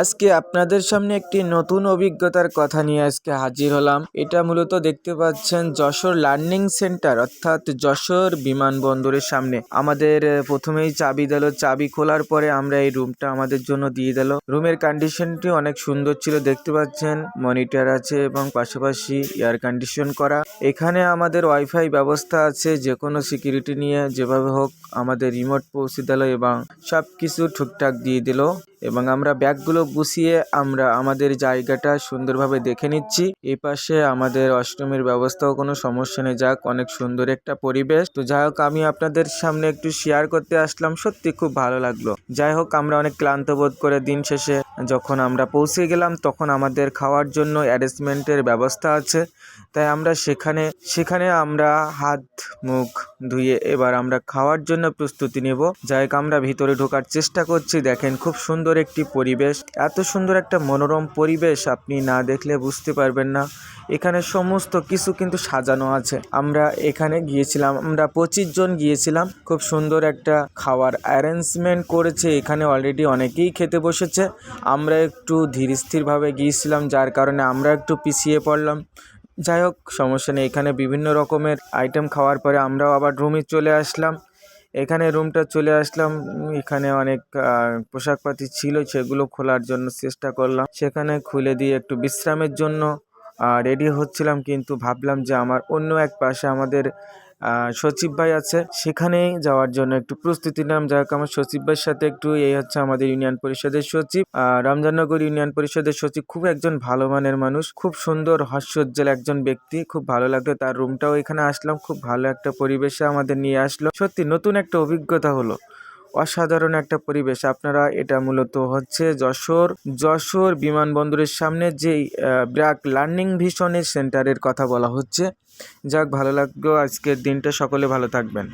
আজকে আপনাদের সামনে একটি নতুন অভিজ্ঞতার কথা নিয়ে আজকে হাজির হলাম। এটা মূলত দেখতে পাচ্ছেন যশোর লার্নিং সেন্টার অর্থাৎ যশোর বিমানবন্দরের সামনে। আমাদের প্রথমেই চাবি দিল, চাবি খোলার পরে আমরা এই রুমটা আমাদের জন্য দিয়ে দিল। রুমের কন্ডিশনটি অনেক সুন্দর ছিল, দেখতে পাচ্ছেন মনিটর আছে এবং পাশাপাশি এয়ার কন্ডিশন করা। এখানে আমাদের ওয়াইফাই ব্যবস্থা আছে, যে কোনো সিকিউরিটি নিয়ে যেভাবে হোক আমাদের রিমোট পৌঁছে দিল এবং সব কিছু ঠিকঠাক দিয়ে দিল। এবং আমরা ব্যাগগুলো গুছিয়ে আমরা আমাদের জায়গাটা সুন্দরভাবে দেখে নিচ্ছি। এই পাশে আমাদের ওয়াশরুমের ব্যবস্থাও কোনো সমস্যা নেই, যাক অনেক সুন্দর একটা পরিবেশ। তো যাই হোক, আমি আপনাদের সামনে একটু শেয়ার করতে আসলাম, সত্যি খুব ভালো লাগলো। যাই হোক, আমরা অনেক ক্লান্ত বোধ করে দিন শেষে যখন আমরা পৌঁছে গেলাম তখন আমাদের খাওয়ার জন্য অ্যারেঞ্জমেন্টের ব্যবস্থা আছে, তাই আমরা সেখানে আমরা হাত মুখ ধুয়ে এবার আমরা খাওয়ার জন্য প্রস্তুতি নেব। যাই হোক, আমরা ভিতরে ঢোকার চেষ্টা করছি। দেখেন খুব সুন্দর একটি পরিবেশ, এত সুন্দর একটা মনোরম পরিবেশ আপনি না দেখলে বুঝতে পারবেন না। এখানে সমস্ত কিছু কিন্তু সাজানো আছে। আমরা এখানে গিয়েছিলাম, আমরা 25 জন গিয়েছিলাম। খুব সুন্দর একটা খাওয়ার অ্যারেঞ্জমেন্ট করেছে, এখানে অলরেডি অনেকেই খেতে বসেছে। আমরা একটু ধীর স্থিরভাবে গিয়েছিলাম, যার কারণে আমরা একটু পিছিয়ে পড়লাম। যাই হোক, সমস্যা নেই। এখানে বিভিন্ন রকমের আইটেম খাওয়ার পরে আমরাও আবার রুমে চলে আসলাম। এখানে রুমটা চলে আসলাম, এখানে অনেক পোশাকপাতি ছিল, সেগুলো খোলার জন্য চেষ্টা করলাম। সেখানে খুলে দিয়ে একটু বিশ্রামের জন্য রেডি হচ্ছিলাম, কিন্তু ভাবলাম যে আমার অন্য এক পাশে আমাদের সচিব ভাই আছে, সেখানে যাওয়ার জন্য একটু প্রস্তুতি নিলাম। যাই হোক, আমার সচিব ভাইয়ের সাথে একটু, এই হচ্ছে আমাদের ইউনিয়ন পরিষদের সচিব, রমজাননগর ইউনিয়ন পরিষদের সচিব। খুব একজন ভালো মানের মানুষ, খুব সুন্দর হাস্যোজ্জ্বল একজন ব্যক্তি, খুব ভালো লাগলো। তার রুমটাও এখানে আসলাম, খুব ভালো একটা পরিবেশে আমাদের নিয়ে আসলো। সত্যি নতুন একটা অভিজ্ঞতা হলো, অসাধারণ একটা পরিবেশ। আপনারা, এটা মূলত হচ্ছে যশোর বিমানবন্দরের সামনে যেই ব্র্যাক লার্নিং ভিশনের সেন্টারের কথা বলা হচ্ছে। যাক, ভালো লাগলো আজকের দিনটা, সকলে ভালো থাকবেন।